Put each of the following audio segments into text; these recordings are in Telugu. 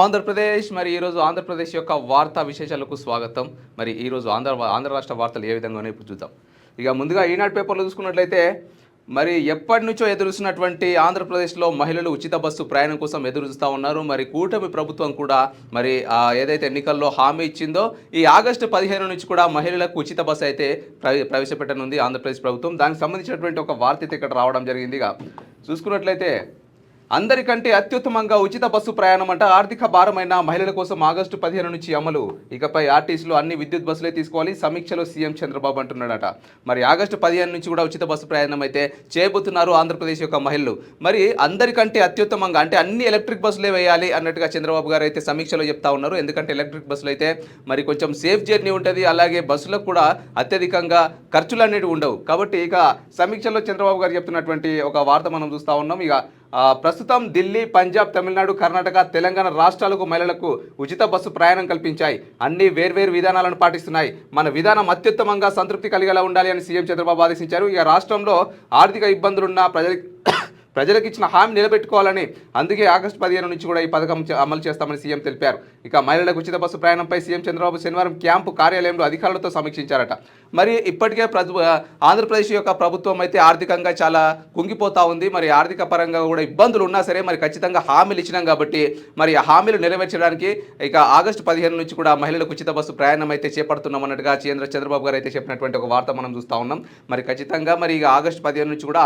ఆంధ్రప్రదేశ్ ఈరోజు ఆంధ్రప్రదేశ్ యొక్క వార్తా విశేషాలకు స్వాగతం. ఈరోజు ఆంధ్ర రాష్ట్ర వార్తలు ఏ విధంగా ఉన్నాయో ఇప్పుడు చూద్దాం. ముందుగా ఈనాడు పేపర్లో చూసుకున్నట్లయితే ఎప్పటి నుంచో ఎదురుస్తున్నటువంటి ఆంధ్రప్రదేశ్లో మహిళలు ఉచిత బస్సు ప్రయాణం కోసం ఎదురు చూస్తూ ఉన్నారు. కూటమి ప్రభుత్వం కూడా ఏదైతే ఎన్నికల్లో హామీ ఇచ్చిందో ఈ ఆగస్టు 15 నుంచి కూడా మహిళలకు ఉచిత బస్సు అయితే ప్రవేశపెట్టనుంది ఆంధ్రప్రదేశ్ ప్రభుత్వం. దానికి సంబంధించినటువంటి ఒక వార్త అయితే ఇక్కడ రావడం జరిగింది. చూసుకున్నట్లయితే అందరికంటే అత్యుత్తమంగా ఉచిత బస్సు ప్రయాణం అంట. ఆర్థిక భారమైన మహిళల కోసం ఆగస్టు 15 నుంచి అమలు. ఇకపై ఆర్టీసీలు అన్ని విద్యుత్ బస్సులే తీసుకోవాలి. సమీక్షలో సీఎం చంద్రబాబు అంటున్నాడట. ఆగస్టు 15 నుంచి కూడా ఉచిత బస్సు ప్రయాణం అయితే చేయబోతున్నారు ఆంధ్రప్రదేశ్ యొక్క మహిళలు. అందరికంటే అత్యుత్తమంగా అంటే అన్ని ఎలక్ట్రిక్ బస్సులే వేయాలి అన్నట్టుగా చంద్రబాబు గారు అయితే సమీక్షలో చెప్తా ఉన్నారు. ఎందుకంటే ఎలక్ట్రిక్ బస్సులు అయితే కొంచెం సేఫ్ జర్నీ ఉంటుంది. అలాగే బస్సులకు కూడా అత్యధికంగా ఖర్చులు అనేవి ఉండవు. కాబట్టి సమీక్షలో చంద్రబాబు గారు చెప్తున్నటువంటి ఒక వార్త మనం చూస్తూ ఉన్నాం. ప్రస్తుతం ఢిల్లీ, పంజాబ్, తమిళనాడు, కర్ణాటక, తెలంగాణ రాష్ట్రాలకు మహిళలకు ఉచిత బస్సు ప్రయాణం కల్పించాయి. అన్ని వేర్వేరు విధానాలను పాటిస్తున్నాయి. మన విధానం అత్యుత్తమంగా సంతృప్తి కలిగేలా ఉండాలి అని సీఎం చంద్రబాబు ఆదేశించారు. రాష్ట్రంలో ఆర్థిక ఇబ్బందులున్న ప్రజలకు ఇచ్చిన హామీ నిలబెట్టుకోవాలని, అందుకే ఆగస్టు 15 నుంచి కూడా ఈ పథకం అమలు చేస్తామని సీఎం తెలిపారు. మహిళలకు ఉచిత బస్సు ప్రయాణంపై సీఎం చంద్రబాబు శనివారం క్యాంపు కార్యాలయంలో అధికారులతో సమీక్షించారట. ఇప్పటికే ఆంధ్రప్రదేశ్ యొక్క ప్రభుత్వం అయితే ఆర్థికంగా చాలా కుంగిపోతా ఉంది. ఆర్థిక పరంగా కూడా ఇబ్బందులు ఉన్నా సరే ఖచ్చితంగా హామీలు ఇచ్చినాం కాబట్టి ఆ హామీలు నెరవేర్చడానికి ఆగస్టు 15 నుంచి కూడా మహిళలకు ఉచిత బస్సు ప్రయాణం అయితే చేపడుతున్నాం అన్నట్టుగా చంద్రబాబు గారు అయితే చెప్పినటువంటి ఒక వార్త మనం చూస్తూ ఉన్నాం. ఖచ్చితంగా ఆగస్టు 15 నుంచి కూడా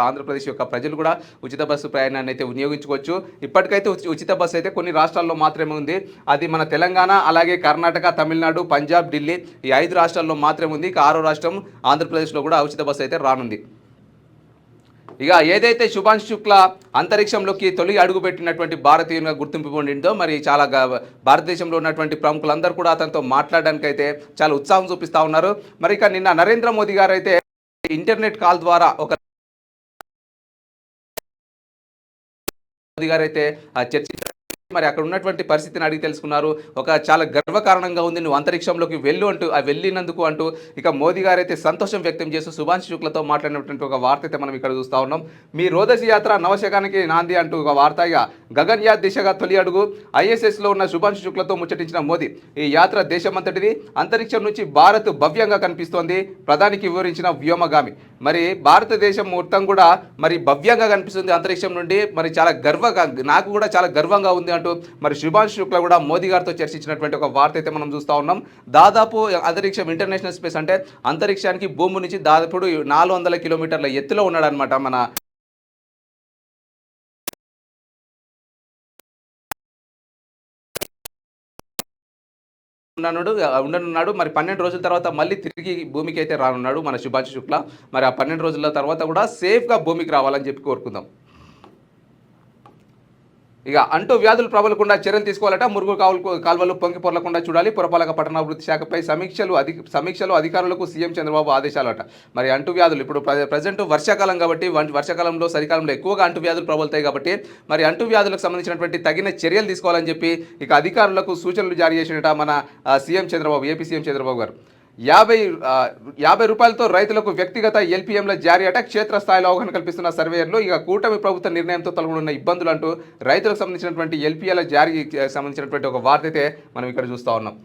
ఆంధ్రప్రదేశ్ యొక్క ప్రజలు కూడా ఉచిత బస్సు ప్రయాణాన్ని అయితే వినియోగించుకోవచ్చు. ఇప్పటికైతే ఉచిత బస్సు అయితే కొన్ని రాష్ట్రాల్లో మాత్రమే ఉంది. అది మన తెలంగాణ, అలాగే కర్ణాటక, తమిళనాడు, పంజాబ్, ఢిల్లీ ఈ 5 రాష్ట్రాల్లో మాత్రమే ఉంది. 6వ రాష్ట్రం ఆంధ్రప్రదేశ్లో కూడా ఉచిత బస్సు అయితే రానుంది. ఏదైతే శుభాంశు శుక్లా అంతరిక్షంలోకి తొలి అడుగు పెట్టినటువంటి భారతీయునిగా గుర్తింపు పొందిందో చాలా భారతదేశంలో ఉన్నటువంటి ప్రముఖులందరూ కూడా అతనితో మాట్లాడడానికి అయితే చాలా ఉత్సాహం చూపిస్తూ ఉన్నారు. నిన్న నరేంద్ర మోదీ గారు అయితే ఇంటర్నెట్ కాల్ ద్వారా మోదీ గారు అయితే చర్చించారు. అక్కడ ఉన్నటువంటి పరిస్థితిని అడిగి తెలుసుకున్నారు. చాలా గర్వకారణంగా ఉంది, నువ్వు అంతరిక్షంలోకి వెళ్ళు అంటూ వెళ్ళినందుకు అంటూ మోదీ గారు అయితే సంతోషం వ్యక్తం చేస్తూ శుభాంశు శుక్లతో మాట్లాడినటువంటి ఒక వార్త అయితే మనం ఇక్కడ చూస్తూ ఉన్నాం. మీ రోదసి యాత్ర నవశకానికి నాంది అంటూ ఒక వార్త. గగన్యాన్ దిశగా తొలి అడుగు. ఐఎస్ఎస్లో ఉన్న శుభాంశు శుక్లతో ముచ్చటించిన మోదీ, ఈ యాత్ర దేశమంతటిది. అంతరిక్షం నుంచి భారత్ భవ్యంగా కనిపిస్తోంది. ప్రధానికి వివరించిన వ్యోమగామి. భారతదేశం మొత్తం కూడా భవ్యంగా కనిపిస్తుంది అంతరిక్షం నుండి. చాలా నాకు కూడా చాలా గర్వంగా ఉంది అంటూ శుభాంశు శుక్లా కూడా మోదీ గారితో చర్చించినటువంటి ఒక వార్త అయితే మనం చూస్తూ ఉన్నాం. దాదాపు అంతరిక్షం ఇంటర్నేషనల్ స్పేస్ అంటే అంతరిక్షానికి భూమి నుంచి దాదాపు 400 కిలోమీటర్ల ఎత్తులో ఉన్నాడనమాట ఉండనున్నాడు. 12 రోజుల తర్వాత మళ్ళీ తిరిగి భూమికి అయితే రానున్నాడు మన శుభాంశు శుక్లా. ఆ 12 రోజుల తర్వాత కూడా సేఫ్గా భూమికి రావాలని చెప్పి కోరుకుందాం. అంటూ వ్యాధులు ప్రబలకుండా చర్యలు తీసుకోవాలట. మురుగు కాలువలు పొంగి పొరలకుండా చూడాలి. పురపాలక పట్టణాభివృద్ధి శాఖపై సమీక్షలు అధికారులకు సీఎం చంద్రబాబు ఆదేశాలట. అంటూ వ్యాధులు ఇప్పుడు ప్రజెంట్ వర్షాకాలం కాబట్టి వర్షాకాలంలో చలికాలంలో ఎక్కువగా అంటూ వ్యాధులు ప్రబలుతాయి కాబట్టి అంటూ వ్యాధులకు సంబంధించినటువంటి తగిన చర్యలు తీసుకోవాలని చెప్పి అధికారులకు సూచనలు జారీ చేసినట మన ఏపీ సీఎం చంద్రబాబు గారు. 50 రూపాయలతో రైతులకు వ్యక్తిగత ఎల్పీఎంల జారీ అట. క్షేత్రస్థాయిలో అవగాహన కల్పిస్తున్న సర్వేయర్లు కూటమి ప్రభుత్వ నిర్ణయంతో తలగొన్న ఇబ్బందులు అంటూ రైతులకు సంబంధించినటువంటి ఎల్పీఎల జారీకి సంబంధించినటువంటి ఒక వార్త అయితే మనం ఇక్కడ చూస్తూ ఉన్నాం.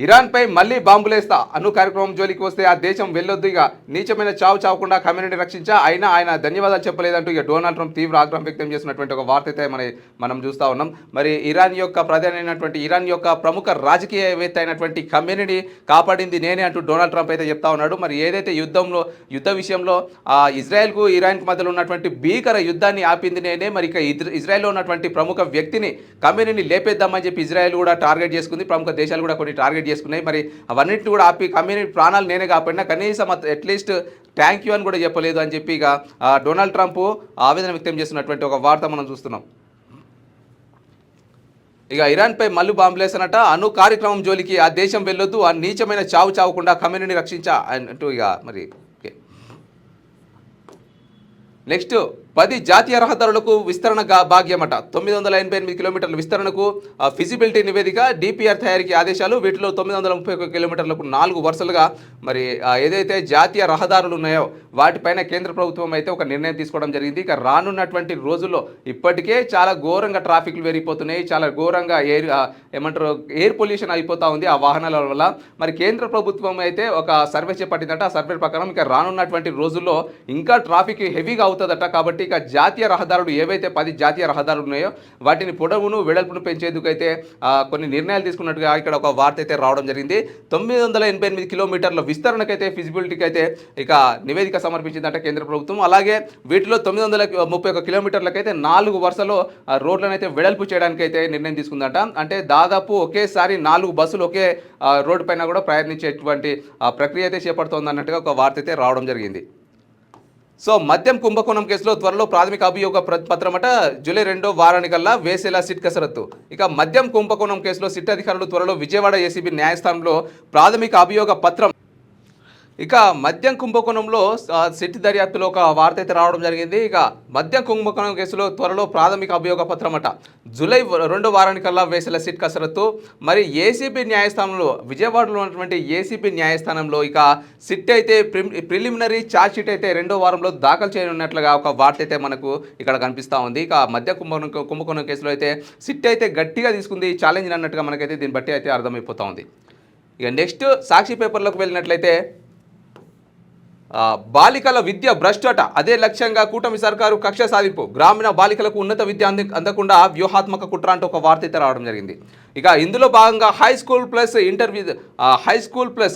ఇరాన్పై మళ్ళీ బాంబులేస్తా అను కార్యక్రమం జోలికి వస్తే ఆ దేశం వెళ్ళొద్దు. నీచమైన చావకుండా కమ్యూనిటీ రక్షించా, అయినా ఆయన ధన్యవాదాలు చెప్పలేదంటూ డొనాల్డ్ ట్రంప్ తీవ్ర ఆగ్రహం వ్యక్తం చేసినటువంటి ఒక వార్త అయితే మనం చూస్తూ ఉన్నాం. ఇరాన్ యొక్క ప్రముఖ రాజకీయవేత్త అయినటువంటి కమ్యూనిటీ కాపాడింది నేనే అంటూ డొనాల్డ్ ట్రంప్ అయితే చెప్తా ఉన్నాడు. ఏదైతే యుద్ధ విషయంలో ఇజ్రాయెల్కు ఇరాన్కు మధ్యలో ఉన్నటువంటి భీకర యుద్ధాన్ని ఆపింది నేనే. ఇజ్రాయెల్లో ఉన్నటువంటి ప్రముఖ వ్యక్తిని కమ్యూనిటీని లేపేద్దామని చెప్పి ఇజ్రాయెల్ కూడా టార్గెట్ చేసుకుంది. ప్రముఖ దేశాలు కూడా కొన్ని టార్గెట్ చేసుకున్నాయి. అవన్నింటిని కూడా ఆపి కమ్యూనిటీ ప్రాణాలు నేనే కాపాడినా కనీసం అట్లీస్ట్ థ్యాంక్ యూ అని కూడా చెప్పలేదు అని చెప్పి డొనాల్డ్ ట్రంప్ ఆవేదన వ్యక్తం చేస్తున్నటువంటి ఒక వార్త మనం చూస్తున్నాం. ఇరాన్పై మళ్ళీ బాంబులేసనట. అణు కార్యక్రమం జోలికి ఆ దేశం వెళ్ళొద్దు, ఆ నీచమైన చావకుండా కమ్యూనిటీ రక్షించా అంటూ నెక్స్ట్ 10 జాతీయ రహదారులకు విస్తరణ భాగ్యమట. 988 కిలోమీటర్ల విస్తరణకు ఫిజిబిలిటీ నివేదిక, డిపిఆర్ తయారీకి ఆదేశాలు. వీటిలో 931 కిలోమీటర్లకు 4 వరుసలుగా మరి ఏదైతే జాతీయ రహదారులు ఉన్నాయో వాటిపైన కేంద్ర ప్రభుత్వం అయితే ఒక నిర్ణయం తీసుకోవడం జరిగింది. ఇక రానున్నటువంటి రోజుల్లో ఇప్పటికే చాలా ఘోరంగా ట్రాఫిక్లు పెరిగిపోతున్నాయి, చాలా ఘోరంగా ఎయిర్ పొల్యూషన్ అయిపోతూ ఉంది ఆ వాహనాల వల్ల. మరి కేంద్ర ప్రభుత్వం అయితే ఒక సర్వే చేపట్టిందట. ఆ సర్వే ప్రకారం ఇక రానున్నటువంటి రోజుల్లో ఇంకా ట్రాఫిక్ హెవీగా అవుతుందట. కాబట్టి ఇక జాతీయ రహదారులు ఏవైతే 10 జాతీయ రహదారులు ఉన్నాయో వాటిని పొడవును వెడల్పును పెంచేందుకు అయితే కొన్ని నిర్ణయాలు తీసుకున్నట్టుగా ఇక్కడ ఒక వార్త అయితే రావడం జరిగింది. 988 కిలోమీటర్ల విస్తరణకైతే ఫిజిబిలిటీకి అయితే ఇక నివేదిక సమర్పించిందంట కేంద్ర ప్రభుత్వం. అలాగే వీటిలో 931 కిలోమీటర్లకైతే 4 వరుసలో రోడ్లను అయితే వెడల్పు చేయడానికి అయితే నిర్ణయం తీసుకుందంట. అంటే దాదాపు ఒకేసారి 4 బస్సులు ఒకే రోడ్డు పైన కూడా ప్రయాణించేటువంటి ప్రక్రియ అయితే చేపడుతోంది అన్నట్టుగా ఒక వార్త అయితే రావడం జరిగింది. సో మద్యం కుంభకోణం కేసులో త్వరలో ప్రాథమిక అభియోగ పత్రమట. జూలై 2వ వారానికల్లా వేసేలా సిట్ కసరత్తు. ఇక మద్యం కుంభకోణం కేసులో సిట్ అధికారులు త్వరలో విజయవాడ ఏసీబీ న్యాయస్థానంలో ప్రాథమిక అభియోగ పత్రం. ఇక మద్యం కుంభకోణంలో సిట్ దర్యాప్తులో ఒక వార్త అయితే రావడం జరిగింది. ఇక మద్యం కుంభకోణం కేసులో త్వరలో ప్రాథమిక అభియోగ పత్రమట. జూలై 2వ వారానికల్లా వేసేల సిట్ కసరత్తు. మరి ఏసీబీ న్యాయస్థానంలో, విజయవాడలో ఉన్నటువంటి ఏసీబీ న్యాయస్థానంలో ఇక సిట్ అయితే ప్రిలిమినరీ ఛార్జ్ షీట్ అయితే 2వ వారంలో దాఖలు చేయనున్నట్లుగా ఒక వార్త అయితే మనకు ఇక్కడ కనిపిస్తూ ఉంది. ఇక మద్య కుంభకోణం కేసులో అయితే సిట్ అయితే గట్టిగా తీసుకుంది ఛాలెంజ్ అన్నట్టుగా మనకైతే దీన్ని బట్టి అయితే అర్థమైపోతూ ఉంది. ఇక నెక్స్ట్ సాక్షి పేపర్లోకి వెళ్ళినట్లయితే బాలికల విద్య భ్రష్టట, అదే లక్ష్యంగా కూటమి సర్కారు కక్ష సాధింపు, గ్రామీణ బాలికలకు ఉన్నత విద్య అందకుండా వ్యూహాత్మక కుట్ర అంటూ ఒక వార్త అయితే రావడం జరిగింది. ఇక ఇందులో భాగంగా హై స్కూల్ ప్లస్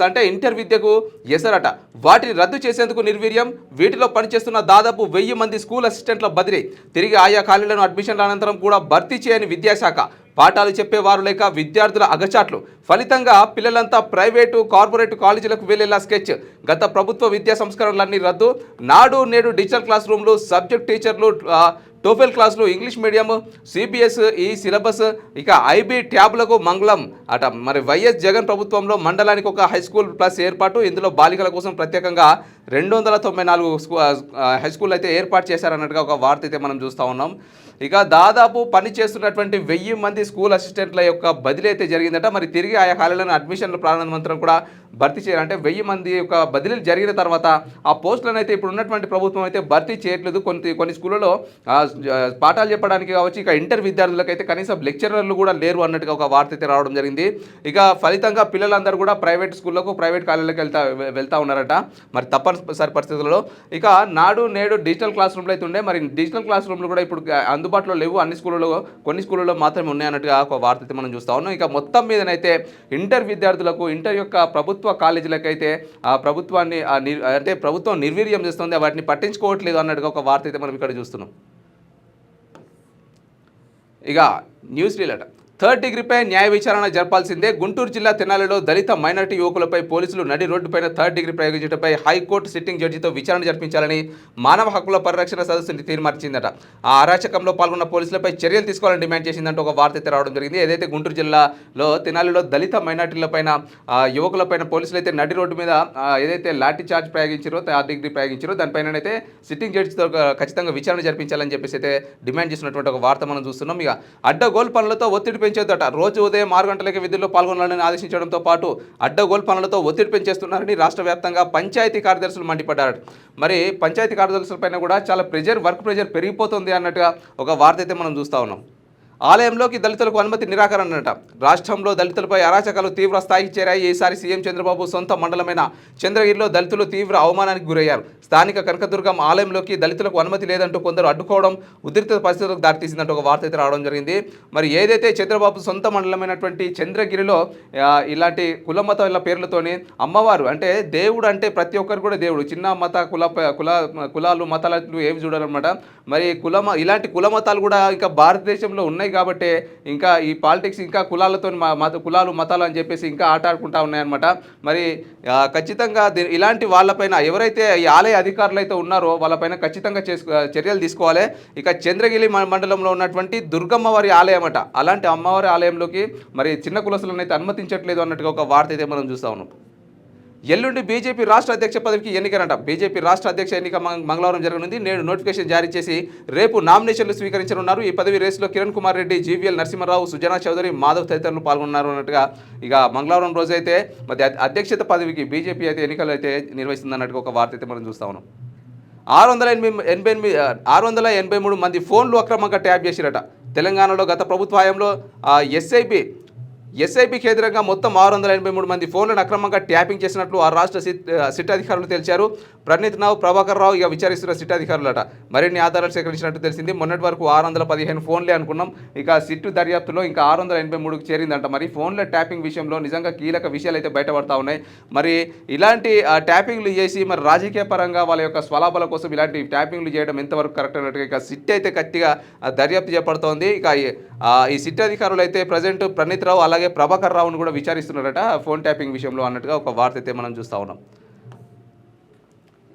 అంటే ఇంటర్ విద్యకు ఎసరట, వాటిని రద్దు చేసేందుకు నిర్వీర్యం. వీటిలో పనిచేస్తున్న దాదాపు 1000 మంది స్కూల్ అసిస్టెంట్ల బదిలీ, తిరిగి ఆయా ఖాళీలను అడ్మిషన్ల అనంతరం కూడా భర్తీ చేయని విద్యాశాఖ, పాఠాలు చెప్పేవారు లేక విద్యార్థుల అగచాట్లు, ఫలితంగా పిల్లలంతా ప్రైవేటు కార్పొరేట్ కాలేజీలకు వెళ్లేలా స్కెచ్. గత ప్రభుత్వ విద్యా సంస్కరణలన్నీ రద్దు. నాడు నేడు డిజిటల్ క్లాస్ రూమ్లు, సబ్జెక్ట్ టీచర్లు, టోఫెల్ క్లాసులు, ఇంగ్లీష్ మీడియం, సిబిఎస్ ఈ సిలబస్, ఇక ఐబీ ట్యాబ్లకు మంగళం అట. మరి వైఎస్ జగన్ ప్రభుత్వంలో మండలానికి ఒక హై స్కూల్ ప్లస్ ఏర్పాటు. ఇందులో బాలికల కోసం ప్రత్యేకంగా 294 హై స్కూల్ అయితే ఏర్పాటు చేశారన్నట్టుగా ఒక వార్త అయితే మనం చూస్తూ ఉన్నాం. ఇక దాదాపు పని చేస్తున్నటువంటి 1000 మంది స్కూల్ అసిస్టెంట్ల యొక్క బదిలీ అయితే జరిగిందట. మరి తిరిగి ఆయా ఖాళీలను అడ్మిషన్ల ప్రారంభంతరం కూడా భర్తీ చేయాలంటే 1000 మంది యొక్క బదిలీలు జరిగిన తర్వాత ఆ పోస్టులను అయితే ఇప్పుడు ఉన్నటువంటి ప్రభుత్వం అయితే భర్తీ చేయట్లేదు. కొన్ని స్కూళ్ళలో పాఠాలు చెప్పడానికి కావచ్చు, ఇక ఇంటర్ విద్యార్థులకైతే కనీసం లెక్చరర్లు కూడా లేరు అన్నట్టుగా ఒక వార్త అయితే రావడం జరిగింది. ఇక ఫలితంగా పిల్లలందరూ కూడా ప్రైవేట్ స్కూళ్ళకు, ప్రైవేట్ కాలేజీలకు వెళ్తా ఉన్నారట. మరి తప్పనిసరి పరిస్థితుల్లో ఇక నాడు నేడు డిజిటల్ క్లాస్ రూమ్లు అయితే ఉండే, మరి డిజిటల్ క్లాస్ రూమ్లు కూడా ఇప్పుడు అందుబాటులో లేవు. అన్ని స్కూళ్ళలో, కొన్ని స్కూళ్ళలో మాత్రమే ఉన్నాయన్నట్టుగా ఒక వార్త అయితే మనం చూస్తా ఉన్నాం. ఇక మొత్తం మీదనైతే ఇంటర్ విద్యార్థులకు, ఇంటర్ యొక్క ప్రభుత్వ కాలేజీలకైతే ఆ ప్రభుత్వాన్ని అంటే ప్రభుత్వం నిర్వీర్యం చేస్తుంది, వాటిని పట్టించుకోవట్లేదు అన్నట్టుగా ఒక వార్త అయితే మనం ఇక్కడ చూస్తున్నాం. ఇక న్యూస్ రీలట. 3rd డిగ్రీపై న్యాయ విచారణ జరపాల్సిందే. గుంటూరు జిల్లా తెనాలిలో దళిత మైనారిటీ యువకులపై పోలీసులు నడి రోడ్డుపైన 3rd డిగ్రీ ప్రయోగించడంపై హైకోర్టు సిట్టింగ్ జడ్జితో విచారణ జరిపించాలని మానవ హక్కుల పరిరక్షణ సదస్సుని తీర్మానించిందట. ఆ అరాచకంలో పాల్గొన్న పోలీసులపై చర్యలు తీసుకోవాలని డిమాండ్ చేసిందంటూ ఒక వార్త అయితే రావడం జరిగింది. ఏదైతే గుంటూరు జిల్లాలో తెనాలిలో దళిత మైనారిటీలపైన, యువకులపైన పోలీసులు అయితే నడి రోడ్డు మీద ఏదైతే లాఠీ చార్జ్ ప్రయోగించారో, 3rd డిగ్రీ ప్రయోగించారో, దానిపైన అయితే సిట్టింగ్ జడ్జితో ఖచ్చితంగా విచారణ జరిపించాలని చెప్పేసి అయితే డిమాండ్ చేసినటువంటి ఒక వార్త మనం చూస్తున్నాం. ఇక అడ్డగోలు పనులతో ఒత్తిడి పెంచేదట. రోజు ఉదయం 6 గంటలకి విధుల్లో పాల్గొనాలని ఆదేశించడంతో పాటు అడ్డగోలు పనులతో ఒత్తిడి పెంచేస్తున్నారని రాష్ట్ర వ్యాప్తంగా పంచాయతీ కార్యదర్శులు మండిపడ్డారు. మరి పంచాయతీ కార్యదర్శులపైన కూడా చాలా వర్క్ ప్రెజర్ పెరిగిపోతుంది అన్నట్టుగా ఒక వార్త అయితే మనం చూస్తూ ఉన్నాం. ఆలయంలోకి దళితులకు అనుమతి నిరాకరణట. రాష్ట్రంలో దళితులపై అరాచకాలు తీవ్ర స్థాయికి చేరాయి. ఈసారి సీఎం చంద్రబాబు సొంత మండలమైన చంద్రగిరిలో దళితులు తీవ్ర అవమానానికి గురయ్యారు. స్థానిక కనకదుర్గం ఆలయంలోకి దళితులకు అనుమతి లేదంటూ కొందరు అడ్డుకోవడం ఉద్రిక్త పరిస్థితులకు దారితీసిందంటూ ఒక వార్త అయితే రావడం జరిగింది. మరి ఏదైతే చంద్రబాబు సొంత మండలమైనటువంటి చంద్రగిరిలో ఇలాంటి కులమతాల పేర్లతోని అమ్మవారు, అంటే దేవుడు అంటే ప్రతి ఒక్కరు కూడా దేవుడు, చిన్న మత కులాలు మతాలు ఏమి చూడాలన్నమాట. మరి ఇలాంటి కులమతాలు కూడా ఇంకా భారతదేశంలో ఉన్నాయి కాబట్టి ఇంకా ఈ పాలిటిక్స్ ఇంకా కులాలు మతాలు అని చెప్పేసి ఇంకా ఆటాడుకుంటా ఉన్నాయన్నమాట. మరి ఖచ్చితంగా ఇలాంటి వాళ్ళపైన ఎవరైతే ఈ ఆలయ అధికారులు అయితే ఉన్నారో వాళ్ళపైన ఖచ్చితంగా చర్యలు తీసుకోవాలి. ఇక చంద్రగిరి మండలంలో ఉన్నటువంటి దుర్గమ్మవారి ఆలయం అట, అలాంటి అమ్మవారి ఆలయంలోకి మరి చిన్న కులస్తులను అయితే అనుమతించట్లేదు అన్నట్టుగా ఒక వార్త అయితే మనం చూస్తా ఉన్నాం. ఎల్లుండి బీజేపీ రాష్ట్ర అధ్యక్ష పదవికి ఎన్నికనంట. బీజేపీ రాష్ట్ర అధ్యక్ష ఎన్నిక మంగళవారం జరగనుంది. నేడు నోటిఫికేషన్ జారీ చేసి రేపు నామినేషన్లు స్వీకరించనున్నారు. ఈ పదవి రేసులో కిరణ్ కుమార్ రెడ్డి, జీవీఎల్ నరసింహారావు, సుజనా చౌదరి, మాధవ్ తదితరులు పాల్గొన్నారు అన్నట్టుగా ఇక మంగళవారం రోజు అయితే మరి అధ్యక్షత పదవికి బీజేపీ అయితే ఎన్నికలు అయితే నిర్వహిస్తుంది అన్నట్టుగా ఒక వార్త అయితే మనం చూస్తా ఉన్నాం. 683 మంది ఫోన్లు అక్రమంగా ట్యాప్ చేసిరట. తెలంగాణలో గత ప్రభుత్వ హయాంలో ఎస్ఐబి కేంద్రంగా మొత్తం 683 మంది ఫోన్లను అక్రమంగా ట్యాపింగ్ చేసినట్లు ఆ రాష్ట్ర సిట్ అధికారులు తెలిచారు. ప్రణీత్ రావు, ప్రభాకర్ రావు ఇక విచారిస్తున్న సిట్ అధికారులట. మరిన్ని ఆధారాలు సేకరించినట్టు తెలిసింది. మొన్నటి వరకు 615 ఫోన్లే అనుకున్నాం. ఇక సిట్ దర్యాప్తులో ఇంకా 683కి చేరిందంట. మరి ఫోన్ల ట్యాపింగ్ విషయంలో నిజంగా కీలక విషయాలు అయితే బయటపడతా ఉన్నాయి. మరి ఇలాంటి ట్యాపింగ్లు చేసి మరి రాజకీయ పరంగా వాళ్ళ యొక్క స్వలాభాల కోసం ఇలాంటి ట్యాపింగ్లు చేయడం ఎంతవరకు కరెక్ట్ అన్నట్టుగా ఇక సిట్ అయితే గట్టిగా దర్యాప్తు చేపడుతోంది. ఇక ఈ సిట్ అధికారులు అయితే ప్రజెంట్ ప్రణీత్ రావు అలాగే ప్రభాకర్ రావును కూడా విచారిస్తున్నారట ఫోన్ ట్యాపింగ్ విషయంలో అన్నట్టుగా ఒక వార్త అయితే మనం చూస్తూ ఉన్నాం.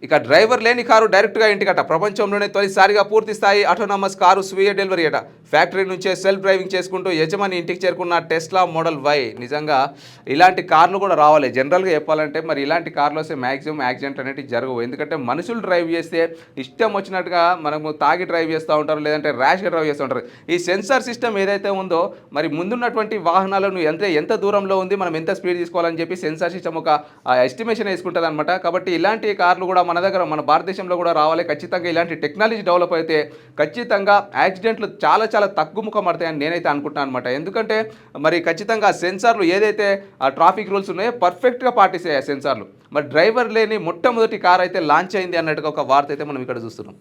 ఇక డ్రైవర్ లేని కారు డైరెక్ట్గా ఇంటికట. ప్రపంచంలోనే తొలిసారిగా పూర్తి స్థాయి ఆటోనమస్ కారు స్వీయ డెలివరీ అట. ఫ్యాక్టరీ నుంచే సెల్ఫ్ డ్రైవింగ్ చేసుకుంటూ యజమాని ఇంటికి చేరుకున్న టెస్లా మోడల్ వై. నిజంగా ఇలాంటి కార్లు కూడా రావాలి. జనరల్గా చెప్పాలంటే మరి ఇలాంటి కార్లు వస్తే మ్యాక్సిమం యాక్సిడెంట్ అనేవి జరగవు. ఎందుకంటే మనుషులు డ్రైవ్ చేస్తే ఇష్టం వచ్చినట్టుగా మనము తాగి డ్రైవ్ చేస్తూ ఉంటారు, లేదంటే ర్యాష్గా డ్రైవ్ చేస్తూ ఉంటారు. ఈ సెన్సార్ సిస్టమ్ ఏదైతే ఉందో మరి ముందున్నటువంటి వాహనాలను ఎంత దూరంలో ఉంది, మనం ఎంత స్పీడ్ తీసుకోవాలని చెప్పి సెన్సార్ సిస్టమ్ ఒక ఎస్టిమేషన్ వేసుకుంటుంది అనమాట. కాబట్టి ఇలాంటి కార్లు కూడా మన దగ్గర మన భారతదేశంలో కూడా రావాలి. ఖచ్చితంగా ఇలాంటి టెక్నాలజీ డెవలప్ అయితే ఖచ్చితంగా యాక్సిడెంట్లు చాలా తగ్గుముఖం పడతాయని నేనైతే అనుకుంటున్నాను అనమాట. ఎందుకంటే మరి ఖచ్చితంగా సెన్సార్లు ఏదైతే ట్రాఫిక్ రూల్స్ ఉన్నాయో పర్ఫెక్ట్గా పాటిస్తాయి ఆ సెన్సార్లు. మరి డ్రైవర్ లేని మొట్టమొదటి కార్ అయితే లాంచ్ అయింది అన్నట్టుగా ఒక వార్త అయితే మనం ఇక్కడ చూస్తున్నాం.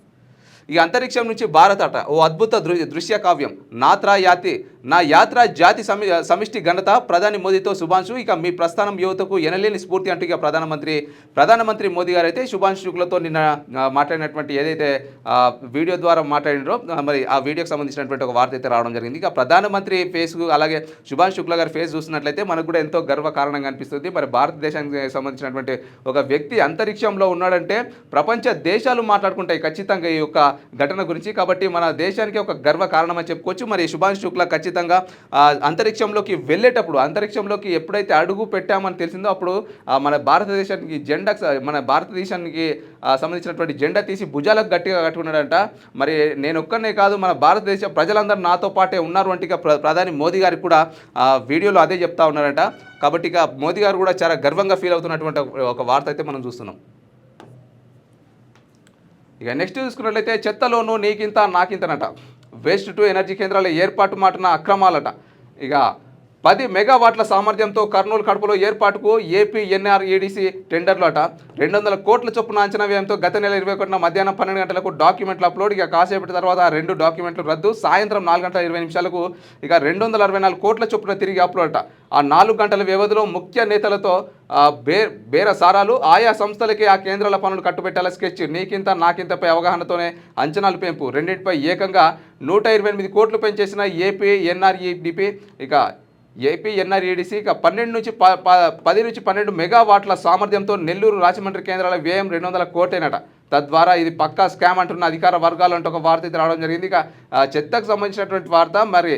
ఈ అంతరిక్షం నుంచి భారత్ అట ఓ అద్భుత దృశ్య కావ్యం. నా యాత్ర జాతి సమిష్టి ఘనత. ప్రధాని మోదీతో శుభాంశు. ఇక మీ ప్రస్థానం యువతకు ఎనలేని స్ఫూర్తి అంటూ ఇక ప్రధానమంత్రి మోదీ గారు అయితే శుభాంశు శుక్లతో నిన్న మాట్లాడినటువంటి ఏదైతే వీడియో ద్వారా మాట్లాడినో మరి ఆ వీడియోకి సంబంధించినటువంటి ఒక వార్త అయితే రావడం జరిగింది. ఇక ప్రధానమంత్రి ఫేస్ అలాగే శుభాంశు శుక్ల గారి ఫేస్ చూసినట్లయితే మనకు కూడా ఎంతో గర్వకారణంగా అనిపిస్తుంది. మరి భారతదేశానికి సంబంధించినటువంటి ఒక వ్యక్తి అంతరిక్షంలో ఉన్నాడంటే ప్రపంచ దేశాలు మాట్లాడుకుంటాయి ఖచ్చితంగా ఈ యొక్క ఘటన గురించి. కాబట్టి మన దేశానికి ఒక గర్వ కారణం అని చెప్పుకోవచ్చు. మరి శుభాంశు శుక్ల ఖచ్చితంగా అంతరిక్షంలోకి వెళ్ళేటప్పుడు అంతరిక్షంలోకి ఎప్పుడైతే అడుగు పెట్టామని తెలిసిందో అప్పుడు మన భారతదేశానికి సంబంధించినటువంటి జెండా తీసి భుజాలకు గట్టిగా కట్టుకున్నాడంట. మరి నేను ఒక్కనే కాదు, మన భారతదేశ ప్రజలందరూ నాతో పాటే ఉన్నారు అంటే ఇక ప్రధాని మోదీ గారికి కూడా వీడియోలో అదే చెప్తా ఉన్నారంట. కాబట్టి ఇక మోదీ గారు కూడా చాలా గర్వంగా ఫీల్ అవుతున్నటువంటి ఒక వార్త అయితే మనం చూస్తున్నాం. ఇక నెక్స్ట్ చూసుకున్నట్లయితే చెత్తలోనూ నీకింత నాకింతనట. వేస్ట్ టు ఎనర్జీ కేంద్రాల ఏర్పాటు మాటన అక్రమాలట. ఇక 10 మెగావాట్ల సామర్థ్యంతో కర్నూలు కడపలో ఏర్పాటుకు ఏపీ ఎన్ఆర్ఈడిసి టెండర్లు అట. 200 కోట్ల చొప్పున అంచనా వ్యయంతో గత నెల 21న మధ్యాహ్నం 12 గంటలకు డాక్యుమెంట్లు అప్లోడ్. ఇక కాసేపటి తర్వాత 2 డాక్యుమెంట్లు రద్దు. సాయంత్రం 4 గంటల 20 నిమిషాలకు ఇక 264 కోట్ల చొప్పున తిరిగి అప్లోడ్ అట. ఆ 4 గంటల వ్యవధిలో ముఖ్య నేతలతో బేరసారాలు. ఆయా సంస్థలకి ఆ కేంద్రాల పనులు కట్టుబెట్టాల స్కెచ్. నీకింత నాకింతపై అవగాహనతోనే అంచనాలు పెంపు. రెండింటిపై ఏకంగా 128 కోట్లు పెంచేసిన ఏపీ ఎన్ఆర్ఈడిపి. ఇక ఏపీ ఎన్ఆర్ఈడిసి ఇక 10 నుంచి 12 మెగావాట్ల సామర్థ్యంతో నెల్లూరు రాజమండ్రి కేంద్రాల వ్యయం 200 కోట్లేనట. తద్వారా ఇది పక్కా స్కామ్ అంటున్న అధికార వర్గాలు అంటూ ఒక వార్త అయితే రావడం జరిగింది. ఇక చెత్తకు సంబంధించినటువంటి వార్త. మరి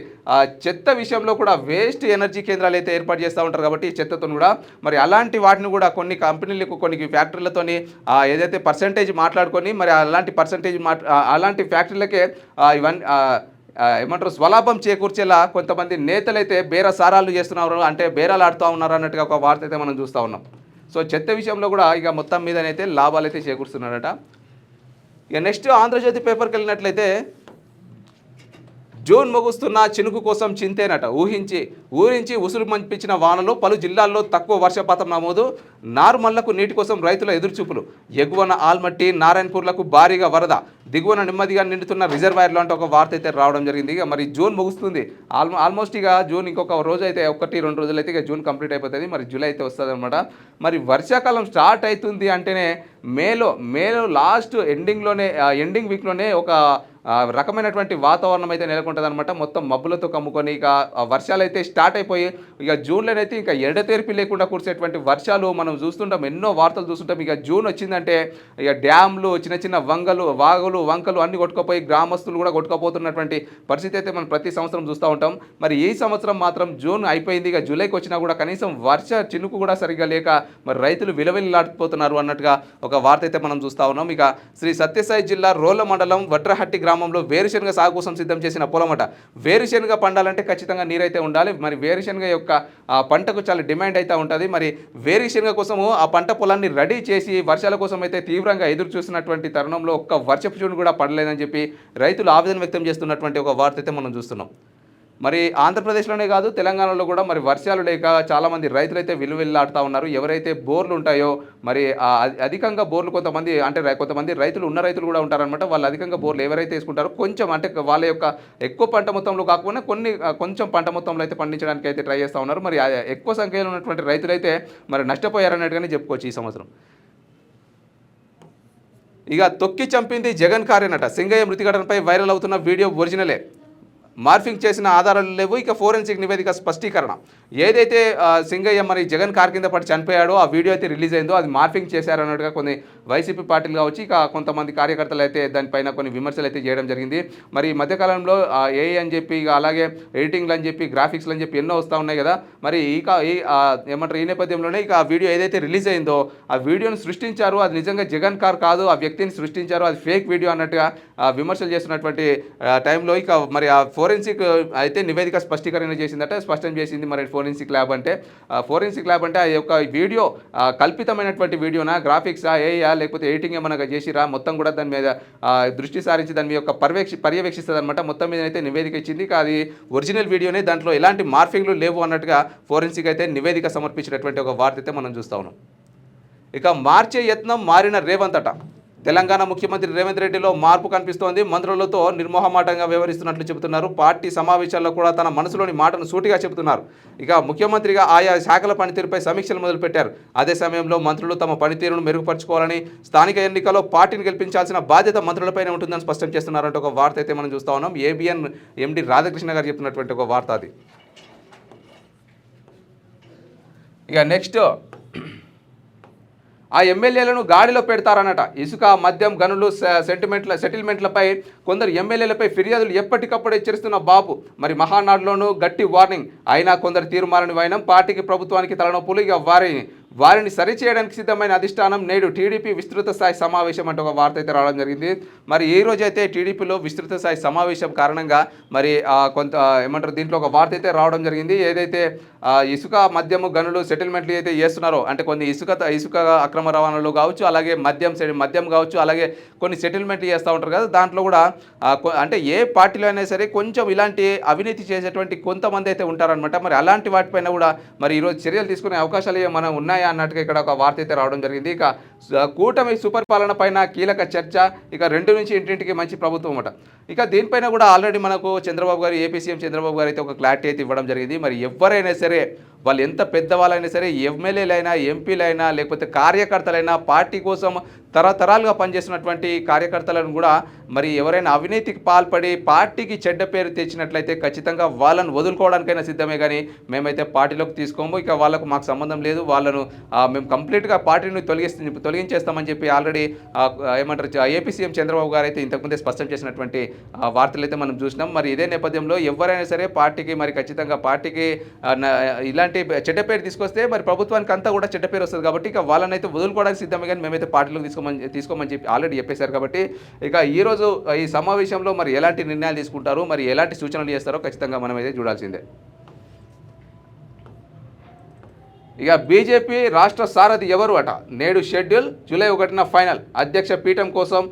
చెత్త విషయంలో కూడా వేస్ట్ ఎనర్జీ కేంద్రాలు అయితే ఏర్పాటు చేస్తూ ఉంటారు. కాబట్టి చెత్తతో కూడా మరి అలాంటి వాటిని కూడా కొన్ని కంపెనీలకు కొన్ని ఫ్యాక్టరీలతోని ఏదైతే పర్సంటేజ్ మాట్లాడుకొని మరి అలాంటి ఫ్యాక్టరీలకే ఇవన్నీ ఏమంటారు స్వలాభం చేకూర్చేలా కొంతమంది నేతలైతే బేరసారాలు చేస్తున్నారు, అంటే బేరాలు ఆడుతూ ఉన్నారు అన్నట్టుగా ఒక వార్త అయితే మనం చూస్తూ ఉన్నాం. సో చెత్త విషయంలో కూడా ఇక మొత్తం మీదనైతే లాభాలు అయితే చేకూరుస్తున్నారట. ఇక నెక్స్ట్ ఆంధ్రజ్యోతి పేపర్కి వెళ్ళినట్లయితే జూన్ ముగుస్తున్న చినుకు కోసం చింతేనట. ఊరించి ఉసురు మంపించిన వానలో పలు జిల్లాల్లో తక్కువ వర్షపాతం నమోదు. నార్మల్లకు నీటి కోసం రైతుల ఎదురుచూపులు. ఎగువన ఆల్మట్టి నారాయణపూర్లకు భారీగా వరద. దిగువన నెమ్మదిగా నిండుతున్న రిజర్వాయర్లు అంటే ఒక వార్త అయితే రావడం జరిగింది. ఇక మరి జూన్ ముగుస్తుంది. ఆల్మోస్ట్ ఇక జూన్ ఇంకొక రోజు అయితే 1-2 రోజులు అయితే ఇక జూన్ కంప్లీట్ అయిపోతుంది. మరి జూలై అయితే వస్తుంది అనమాట. మరి వర్షాకాలం స్టార్ట్ అవుతుంది అంటేనే మేలో లాస్ట్ ఎండింగ్ వీక్లోనే ఒక రకమైనటువంటి వాతావరణం అయితే నెలకొంటుందన్నమాట. మొత్తం మబ్బులతో కమ్ముకొని ఇక వర్షాలైతే స్టార్ట్ అయిపోయి ఇక జూన్‌లోనైతే ఇంకా ఎడతెరిపి లేకుండా కురిసేటువంటి వర్షాలు మనం చూస్తుంటాం. ఎన్నో వార్తలు చూస్తుంటాం. ఇక జూన్ వచ్చిందంటే ఇక డ్యామ్‌లు, చిన్న చిన్న వాగులు, వంకలు అన్నీ కొట్టుకుపోయి గ్రామస్తులు కూడా కొట్టుకుపోతున్నటువంటి పరిస్థితి అయితే మనం ప్రతి సంవత్సరం చూస్తూ ఉంటాం. మరి ఈ సంవత్సరం మాత్రం జూన్ అయిపోయింది. ఇక జూలైకి వచ్చినా కూడా కనీసం వర్ష చినుకు కూడా సరిగ్గా లేక మరి రైతులు విలవిల్లాడిపోతున్నారు అన్నట్టుగా ఒక వార్త అయితే మనం చూస్తూ ఉన్నాం. ఇక శ్రీ సత్యసాయి జిల్లా రోళ్ల మండలం వడ్రహట్టి గ్రామంలో వేరుశనగ సాగు కోసం సిద్ధం చేసిన పొలమట. వేరుశనగ పండాలంటే ఖచ్చితంగా నీరైతే ఉండాలి. మరి వేరుశనగ యొక్క పంటకు చాలా డిమాండ్ అయితే ఉంటుంది. మరి వేరుశనగ కోసము ఆ పంట పొలాన్ని రెడీ చేసి వర్షాల కోసం అయితే తీవ్రంగా ఎదురు చూస్తున్నటువంటి తరుణంలో ఒక్క వర్షపు చూడు కూడా పడలేదని చెప్పి రైతులు ఆవేదన వ్యక్తం చేస్తున్నటువంటి ఒక వార్త అయితే మనం చూస్తున్నాం. మరి ఆంధ్రప్రదేశ్లోనే కాదు తెలంగాణలో కూడా మరి వర్షాలు లేక చాలామంది రైతులు అయితే విలువిల్లాడుతూ ఉన్నారు. ఎవరైతే బోర్లు ఉంటాయో మరి అధికంగా బోర్లు కొంతమంది రైతులు ఉన్న రైతులు కూడా ఉంటారనమాట. వాళ్ళు అధికంగా బోర్లు ఎవరైతే వేసుకుంటారో కొంచెం అంటే వాళ్ళ యొక్క ఎక్కువ పంట మొత్తంలో కాకుండా కొంచెం పంట మొత్తంలో అయితే పండించడానికి అయితే ట్రై చేస్తూ ఉన్నారు. మరి ఎక్కువ సంఖ్యలో ఉన్నటువంటి రైతులైతే మరి నష్టపోయారన్నట్టుగానే చెప్పుకోవచ్చు ఈ సంవత్సరం. ఇక తొక్కి చంపింది జగన్ కారేనట. సింగయ్య మృతి ఘటనపై వైరల్ అవుతున్న వీడియో ఒరిజినలే, మార్ఫింగ్ చేసిన ఆధారాలు లేవు. ఇక ఫోరెన్సిక్ నివేదిక స్పష్టీకరణ. ఏదైతే సింగయ్య మరి జగన్ కార్ కింద పడి చనిపోయాడో ఆ వీడియో అయితే రిలీజ్ అయిందో అది మార్ఫింగ్ చేశారన్నట్టుగా కొన్ని వైసీపీ పార్టీలు కావచ్చు, ఇక కొంతమంది కార్యకర్తలు అయితే దానిపైన కొన్ని విమర్శలు అయితే చేయడం జరిగింది. మరి ఈ మధ్యకాలంలో ఏఐ అని చెప్పి ఇక అలాగే ఎడిటింగ్లు అని చెప్పి గ్రాఫిక్స్లు అని చెప్పి ఎన్నో వస్తూ ఉన్నాయి కదా. మరి ఏమంటారు ఈ నేపథ్యంలోనే ఇక ఆ వీడియో ఏదైతే రిలీజ్ అయిందో ఆ వీడియోను సృష్టించారు, అది నిజంగా జగన్ కార్ కాదు, ఆ వ్యక్తిని సృష్టించారు, అది ఫేక్ వీడియో అన్నట్టుగా విమర్శలు చేస్తున్నటువంటి టైంలో ఇక మరి ఆ ఫోరెన్సిక్ అయితే నివేదిక స్పష్టీకరణ చేసిందట. స్పష్టం చేసింది మరి ఫోరెన్సిక్ ల్యాబ్ అంటే ఆ యొక్క వీడియో కల్పితమైనటువంటి వీడియోనా, గ్రాఫిక్సా, ఏఐయా లేకపోతే ఎడిటింగ్ ఏమన్నా చేసిరా మొత్తం కూడా దాని మీద దృష్టి సారించి దాని యొక్క పర్యవేక్షిస్తుంది అనమాట. మొత్తం మీద అయితే నివేదిక ఇచ్చింది. అది ఒరిజినల్ వీడియోనే, దాంట్లో ఎలాంటి మార్ఫింగ్లు లేవు అన్నట్టుగా ఫోరెన్సిక్ అయితే నివేదిక సమర్పించినటువంటి ఒక వార్త అయితే మనం చూస్తా ఉన్నాం. ఇక మార్చే యత్నం మారిన రేవంత్ అట. తెలంగాణ ముఖ్యమంత్రి రేవంత్ రెడ్డిలో మార్పు కనిపిస్తోంది. మంత్రులతో నిర్మోహమాటంగా వ్యవహరిస్తున్నట్లు చెబుతున్నారు. పార్టీ సమావేశాల్లో కూడా తన మనసులోని మాటను సూటిగా చెబుతున్నారు. ఇక ముఖ్యమంత్రిగా ఆయా శాఖల పనితీరుపై సమీక్షలు మొదలుపెట్టారు. అదే సమయంలో మంత్రులు తమ పనితీరును మెరుగుపరచుకోవాలని, స్థానిక ఎన్నికల్లో పార్టీని గెలిపించాల్సిన బాధ్యత మంత్రులపైనే ఉంటుందని స్పష్టం చేస్తున్నారంటే ఒక వార్త అయితే మనం చూస్తా ఉన్నాం. ఏబిఎన్ ఎండి రాధాకృష్ణ గారు చెప్తున్నటువంటి ఒక వార్త అది. ఇక నెక్స్ట్ ఆ ఎమ్మెల్యేలను గాడిలో పెడతారన్నట. ఇసుక, మద్యం, గనులు, సెటిల్మెంట్లపై కొందరు ఎమ్మెల్యేలపై ఫిర్యాదులు ఎప్పటికప్పుడు హెచ్చరిస్తున్న బాబు మరి మహానాడులోనూ గట్టి వార్నింగ్. అయినా కొందరు తీర్మానాన్ని వైనం పార్టీకి ప్రభుత్వానికి తలనొప్పులు. ఇక వారిని సరిచేయడానికి సిద్ధమైన అధిష్టానం నేడు టీడీపీ విస్తృత స్థాయి సమావేశం అంటే ఒక వార్త అయితే రావడం జరిగింది. మరి ఈ రోజు అయితే టీడీపీలో విస్తృత స్థాయి సమావేశం కారణంగా మరి దీంట్లో ఒక వార్త అయితే రావడం జరిగింది. ఏదైతే ఇసుక, మద్యము, గనులు, సెటిల్మెంట్లు అయితే చేస్తున్నారో అంటే కొన్ని ఇసుక అక్రమ రవాణాలు కావచ్చు, అలాగే మద్యం కావచ్చు, అలాగే కొన్ని సెటిల్మెంట్లు చేస్తూ ఉంటారు కదా. దాంట్లో కూడా అంటే ఏ పార్టీలో అయినా సరే కొంచెం ఇలాంటి అవినీతి చేసేటువంటి కొంతమంది అయితే ఉంటారనమాట. మరి అలాంటి వాటిపైన కూడా మరి ఈరోజు చర్యలు తీసుకునే అవకాశాలు ఏమైనా ఉన్నాయా అన్నట్టుగా ఇక్కడ ఒక వార్త అయితే రావడం జరిగింది. ఇక కూటమి సుపరిపాలన పైన కీలక చర్చ. ఇక 2 నుంచి ఇంటింటికి మంచి ప్రభుత్వం అట. ఇక దీనిపైన కూడా ఆల్రెడీ మనకు ఏపీ సీఎం చంద్రబాబు గారు అయితే ఒక క్లారిటీ అయితే ఇవ్వడం జరిగింది. మరి ఎవరైనా సరే వాళ్ళు ఎంత పెద్దవాళ్ళైనా సరే, ఎమ్మెల్యేలైనా, ఎంపీలైనా, లేకపోతే కార్యకర్తలైనా, పార్టీ కోసం తరతరాలుగా పనిచేస్తున్నటువంటి కార్యకర్తలను కూడా మరి ఎవరైనా అవినీతికి పాల్పడి పార్టీకి చెడ్డ పేరు తెచ్చినట్లయితే ఖచ్చితంగా వాళ్ళను వదులుకోవడానికైనా సిద్ధమే, కానీ మేమైతే పార్టీలోకి తీసుకోము. ఇక వాళ్ళకు మాకు సంబంధం లేదు, వాళ్ళను మేము కంప్లీట్గా పార్టీని తొలగించేస్తామని చెప్పి ఆల్రెడీ ఏపీ సీఎం చంద్రబాబు గారు అయితే ఇంతకుముందే స్పష్టం చేసినటువంటి వార్తలు అయితే మనం చూసినాం. మరి ఇదే నేపథ్యంలో ఎవరైనా సరే పార్టీకి మరి ఖచ్చితంగా పార్టీకి ఇలాంటి చెడ్డ పేరు తీసుకొస్తే మరి ప్రభుత్వానికి అంతా కూడా చెడ్డ పేరు వస్తుంది. కాబట్టి ఇక వాళ్ళని అయితే వదులుకోవడానికి సిద్ధమే, కానీ మేమైతే పార్టీలోకి తీసుకోమని చెప్పి ఆల్రెడీ చెప్పేశారు. కాబట్టి ఇక ఈరోజు ఈ సమావేశంలో మరి ఎలాంటి నిర్ణయాలు తీసుకుంటారు, మరి ఎలాంటి సూచనలు చేస్తారో ఖచ్చితంగా మనం అయితే చూడాల్సిందే. ఇక బీజేపీ రాష్ట్ర సారథి ఎవరు అట. నేడు షెడ్యూల్, జూలై 1న ఫైనల్. అధ్యక్ష పీఠం కోసం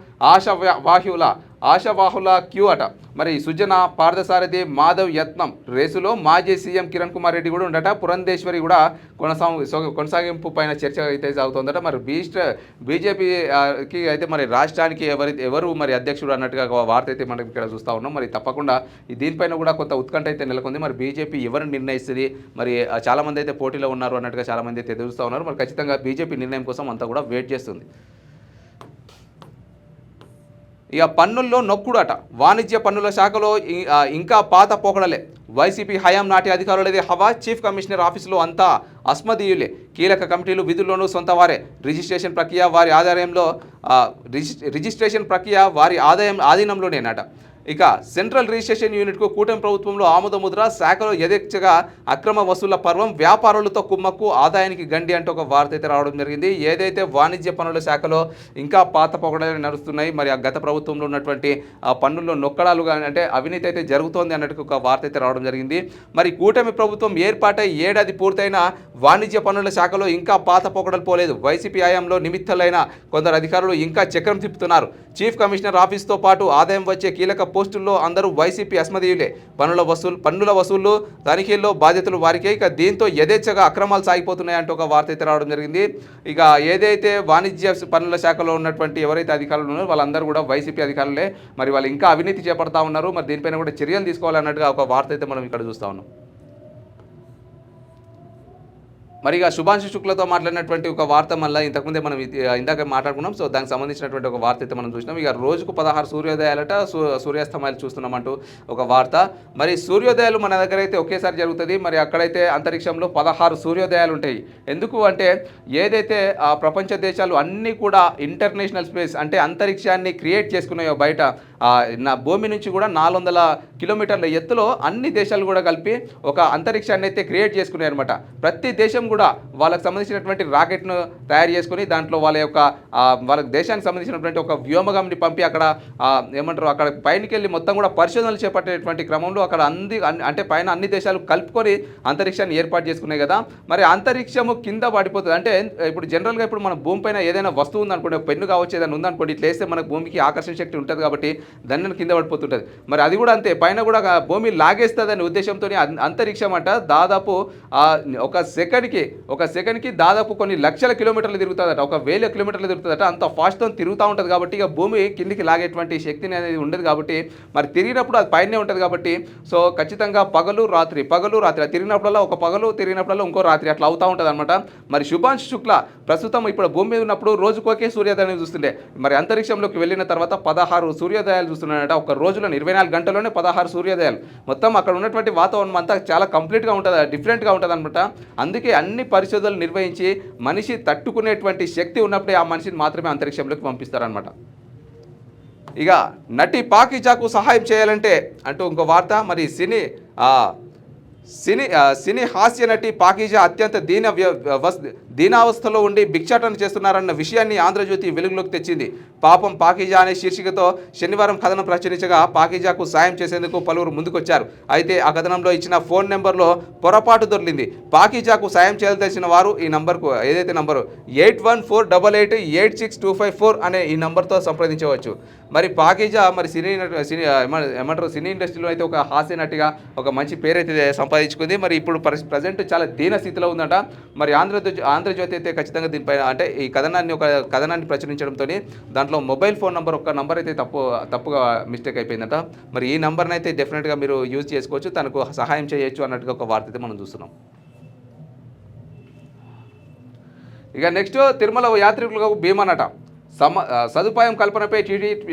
ఆశావాహుల క్యూ అట. మరి సుజన, పార్థసారథి, మాధవ్ యత్నం రేసులో మాజీ సీఎం కిరణ్ కుమార్ రెడ్డి కూడా ఉండట. పురంధేశ్వరి కూడా కొనసాగింపు పైన చర్చ అయితే సాగుతుందట. మరి బీజేపీకి అయితే మరి రాష్ట్రానికి ఎవరు మరి అధ్యక్షుడు అన్నట్టుగా వార్త అయితే మనం ఇక్కడ చూస్తూ ఉన్నాం. మరి తప్పకుండా దీనిపైన కూడా కొంత ఉత్కంఠ అయితే నెలకొంది. మరి బీజేపీ ఎవరిని నిర్ణయిస్తుంది, మరి చాలామంది అయితే పోటీలో ఉన్నారు అన్నట్టుగా చాలామంది అయితే ఎదురుస్తూ ఉన్నారు. మరి ఖచ్చితంగా బీజేపీ నిర్ణయం కోసం అంతా కూడా వెయిట్ చేస్తుంది. ఇక పన్నుల్లో నొక్కుడట. వాణిజ్య పన్నుల శాఖలో ఇంకా పాత పోకడలే. వైసీపీ హయాం నాటి అధికారులదే హవా. చీఫ్ కమిషనర్ ఆఫీసులో అంతా అస్మదీయులే. కీలక కమిటీలు విధుల్లోనూ సొంతవారే. రిజిస్ట్రేషన్ ప్రక్రియ వారి ఆదాయంలో రిజిస్ట్రేషన్ ప్రక్రియ వారి ఆధీనంలోనేనట. ఇక సెంట్రల్ రిజిస్ట్రేషన్ యూనిట్కు కూటమి ప్రభుత్వంలో ఆమోదముద్ర. శాఖలో యథేచ్ఛగా అక్రమ వసూళ్ల పర్వం. వ్యాపారులతో కుమ్మక్కు, ఆదాయానికి గండి అంటూ ఒక వార్త అయితే రావడం జరిగింది. ఏదైతే వాణిజ్య పన్నుల శాఖలో ఇంకా పాత పొగడలు నడుస్తున్నాయి, మరి ఆ గత ప్రభుత్వంలో ఉన్నటువంటి పన్నుల్లో నొక్కడాలు అంటే అవినీతి అయితే జరుగుతోంది అన్నట్టు ఒక వార్త అయితే రావడం జరిగింది. మరి కూటమి ప్రభుత్వం ఏర్పాటై ఏడాది పూర్తయిన వాణిజ్య పన్నుల శాఖలో ఇంకా పాత పొగడలు పోలేదు. వైసీపీ హయాంలో నిమిత్తులైన కొందరు అధికారులు ఇంకా చక్రం తిప్పుతున్నారు. చీఫ్ కమిషనర్ ఆఫీస్తో పాటు ఆదాయం వచ్చే కీలక పోస్టుల్లో అందరూ వైసీపీ అస్మదీయులే. పన్నుల వసూళ్లు తనిఖీల్లో బాధ్యతలు వారికే. ఇక దీంతో యథేచ్ఛగా అక్రమాలు సాగిపోతున్నాయంటూ ఒక వార్త అయితే రావడం జరిగింది. ఇక ఏదైతే వాణిజ్య పన్నుల శాఖలో ఉన్నటువంటి ఎవరైతే అధికారులు ఉన్నారో వాళ్ళందరూ కూడా వైసీపీ అధికారులే. మరి వాళ్ళు ఇంకా అవినీతి చేపడతా ఉన్నారు. మరి దీనిపైన కూడా చర్యలు తీసుకోవాలన్నట్టుగా ఒక వార్త అయితే మనం ఇక్కడ చూస్తా ఉన్నాం. మరి ఇక శుభాంశు శుక్లతో మాట్లాడినటువంటి ఒక వార్త మళ్ళీ ఇంతకుముందే మనం ఇందాక మాట్లాడుకున్నాం. సో దానికి సంబంధించినటువంటి ఒక వార్త అయితే మనం చూసినాం. ఇక రోజుకు 16 సూర్యోదయాలట, సూర్యాస్తమయాలు చూస్తున్నామంటూ ఒక వార్త. మరి సూర్యోదయాలు మన దగ్గర అయితే ఒకేసారి జరుగుతుంది. మరి అక్కడైతే అంతరిక్షంలో 16 సూర్యోదయాలు ఉంటాయి. ఎందుకు అంటే ఏదైతే ప్రపంచ దేశాలు అన్నీ కూడా ఇంటర్నేషనల్ స్పేస్ అంటే అంతరిక్షాన్ని క్రియేట్ చేసుకున్నాయో బయట భూమి నుంచి కూడా 400 కిలోమీటర్ల ఎత్తులో అన్ని దేశాలు కూడా కలిపి ఒక అంతరిక్షాన్ని అయితే క్రియేట్ చేసుకున్నాయి అనమాట. ప్రతి దేశం కూడా వాళ్ళకి సంబంధించినటువంటి రాకెట్ను తయారు చేసుకుని దాంట్లో వాళ్ళ దేశానికి సంబంధించినటువంటి ఒక వ్యోమగామిని పంపి అక్కడ అక్కడ పైనకి వెళ్ళి మొత్తం కూడా పరిశోధనలు చేపట్టేటువంటి క్రమంలో అక్కడ అంటే పైన అన్ని దేశాలు కలుపుకొని అంతరిక్షాన్ని ఏర్పాటు చేసుకున్నాయి కదా. మరి అంతరిక్షము కింద పడిపోతుంది. అంటే ఇప్పుడు జనరల్గా ఇప్పుడు మన భూమి పైన ఏదైనా వస్తువు ఉందనుకోండి, పెన్ను కావచ్చు, ఏదైనా ఉందనుకోండి, ఇట్లా వేస్తే మనకు భూమికి ఆకర్షణ శక్తి ఉంటుంది కాబట్టి దాన్ని కింద పడిపోతుంటుంది. మరి అది కూడా అంతే, పైన కూడా భూమి లాగేస్తుందని ఉద్దేశంతో అంతరిక్షం అంట దాదాపు ఒక సెకండ్కి దాదాపు కొన్ని లక్షల కిలోమీటర్లు తిరుగుతుందట, 1000 కిలోమీటర్లు తిరుగుతుందట. అంత ఫాస్ట్తో తిరుగుతూ ఉంటుంది కాబట్టి ఇక భూమి కిందికి లాగేటువంటి శక్తి అనేది ఉండదు కాబట్టి మరి తిరిగినప్పుడు అది పైనే ఉంటుంది కాబట్టి సో ఖచ్చితంగా పగలు రాత్రి తిరిగినప్పుడల్లా ఒక పగలు, తిరిగినప్పుడల్లా ఇంకో రాత్రి అట్లా అవుతూ ఉంటుంది అనమాట. మరి శుభాంశు శుక్ల ప్రస్తుతం ఇప్పుడు భూమి మీద ఉన్నప్పుడు రోజుకోకే సూర్యోదయాన్ని చూస్తుండే. మరి అంతరిక్షంలోకి వెళ్ళిన తర్వాత 16 సూర్యోదయాలు చూస్తున్నాడట. ఒక రోజులో 24 గంటల్లోనే 16 సూర్యోదయాలు. మొత్తం అక్కడ ఉన్నటువంటి వాతావరణం అంతా చాలా కంప్లీట్గా ఉంటుంది, డిఫరెంట్గా ఉంటుంది అనమాట. అందుకే అన్ని పరిశోధనలు నిర్వహించి మనిషి తట్టుకునేటువంటి శక్తి ఉన్నప్పుడే ఆ మనిషిని మాత్రమే అంతరిక్షంలోకి పంపిస్తారనమాట. ఇక నటి పాకీజాకు సహాయం చేయాలంటే అంటూ ఇంకో వార్త. మరి సినీ హాస్య నటి పాకీజా అత్యంత దీనావస్థలో ఉండి భిక్షాటన చేస్తున్నారన్న విషయాన్ని ఆంధ్రజ్యోతి వెలుగులోకి తెచ్చింది. పాపం పాకీజా అనే శీర్షికతో శనివారం కథనం ప్రచురించగా పాకీజాకు సాయం చేసేందుకు పలువురు ముందుకొచ్చారు. అయితే ఆ కథనంలో ఇచ్చిన ఫోన్ నెంబర్లో పొరపాటు దొరికింది. పాకీజాకు సాయం చేయదలిచిన వారు ఈ నంబర్కు ఏదైతే నంబరు 8148886254 అనే ఈ నంబర్తో సంప్రదించవచ్చు. మరి పాకీజా మరి సినీ ఇండస్ట్రీలో అయితే ఒక హాస్య నటిగా ఒక మంచి పేరైతే సంపాదించుకుంది. మరి ఇప్పుడు ప్రజెంట్ చాలా దీన స్థితిలో ఉందట. మరి ఆంధ్రజ్యోతి అయితే ఖచ్చితంగా దీనిపైన అంటే ఈ కథనాన్ని ప్రచురించడంతో దాంట్లో మొబైల్ ఫోన్ నంబర్ ఒక నంబర్ అయితే తప్పుగా మిస్టేక్ అయిపోయిందట. మరి ఈ నంబర్ని అయితే డెఫినెట్గా మీరు యూజ్ చేసుకోవచ్చు, తనకు సహాయం చేయొచ్చు అన్నట్టుగా ఒక వార్త అయితే మనం చూస్తున్నాం. ఇక నెక్స్ట్ తిరుమల యాత్రికులకు బీమానట. సదుపాయం కల్పనపై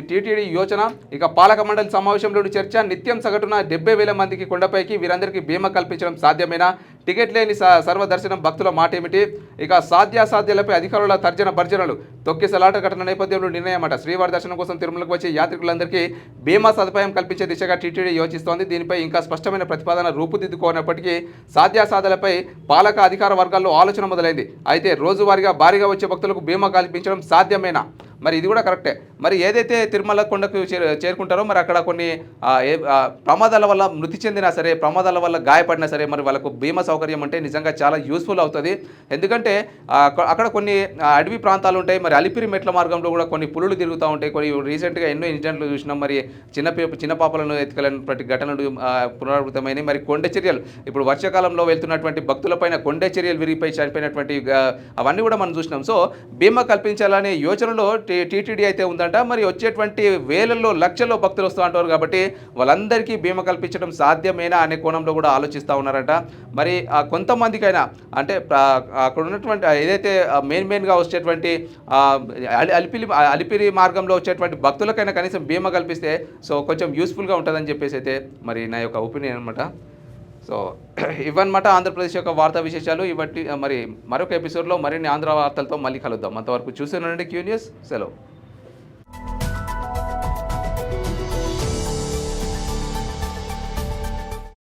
టీటీడీ యోచన. ఇక పాలక మండలి సమావేశంలోని చర్చ. నిత్యం సగటున 70,000 మందికి కొండపైకి వీరందరికీ బీమా కల్పించడం సాధ్యమేనా? టికెట్ లేని సర్వదర్శనం భక్తుల మాట ఏమిటి? ఇక సాధ్యాసాధ్యాలపై అధికారుల తర్జన భర్జనలు. తొక్కిసలాట ఘటన నేపథ్యంలో నిర్ణయమట. శ్రీవారి దర్శనం కోసం తిరుమలకు వచ్చే యాత్రికులందరికీ బీమా సదుపాయం కల్పించే దిశగా టీటీడీ యోచిస్తోంది. దీనిపై ఇంకా స్పష్టమైన ప్రతిపాదన రూపుదిద్దుకోనప్పటికీ సాధ్యాసాధ్యాలపై పాలక అధికార వర్గాల్లో ఆలోచన మొదలైంది. అయితే రోజువారీగా భారీగా వచ్చే భక్తులకు బీమా కల్పించడం సాధ్యమేనా? మరి ఇది కూడా కరెక్టే. మరి ఏదైతే తిరుమల కొండకు చేరుకుంటారో మరి అక్కడ కొన్ని ప్రమాదాల వల్ల మృతి చెందినా సరే, ప్రమాదాల వల్ల గాయపడినా సరే మరి వాళ్ళకు బీమా సౌకర్యం అంటే నిజంగా చాలా యూస్ఫుల్ అవుతుంది. ఎందుకంటే అక్కడ కొన్ని అడవి ప్రాంతాలు ఉంటాయి. మరి అలిపిరి మెట్ల మార్గంలో కూడా కొన్ని పులులు తిరుగుతూ ఉంటాయి. కొన్ని రీసెంట్గా ఎన్నో ఇన్సిడెంట్లు చూసినాం. మరి చిన్న పాపలను ఎత్తుకెళ్ళినటువంటి ఘటనలు పునరావృతమైనవి. మరి కొండ చర్యలు ఇప్పుడు వర్షాకాలంలో వెళ్తున్నటువంటి భక్తులపైన కొండ చర్యలు విరిగిపోయి చనిపోయినటువంటి అవన్నీ కూడా మనం చూసినాం. సో బీమా కల్పించాలనే యోచనలో టీటీడీ అయితే ఉందంట. మరి వచ్చేటువంటి వేలల్లో లక్షల్లో భక్తులు వస్తూ ఉంటారు కాబట్టి వాళ్ళందరికీ బీమా కల్పించడం సాధ్యమేనా అనే కోణంలో కూడా ఆలోచిస్తూ ఉన్నారట. మరి కొంతమందికైనా అంటే అక్కడ ఉన్నటువంటి ఏదైతే మెయిన్గా వచ్చేటువంటి అలిపిరి మార్గంలో వచ్చేటువంటి భక్తులకైనా కనీసం బీమా కల్పిస్తే సో కొంచెం యూస్ఫుల్గా ఉంటుందని చెప్పేసి అయితే మరి నా యొక్క ఒపీనియన్ అనమాట. సో ఇవన్నమాట ఆంధ్రప్రదేశ్ యొక్క వార్తా విశేషాలు. ఇవన్నీ మరి మరొక ఎపిసోడ్లో మరిన్ని ఆంధ్ర వార్తలతో మళ్ళీ కలుద్దాం. అంతవరకు చూస్తూనే ఉండండి క్యూ న్యూస్. సెలవు.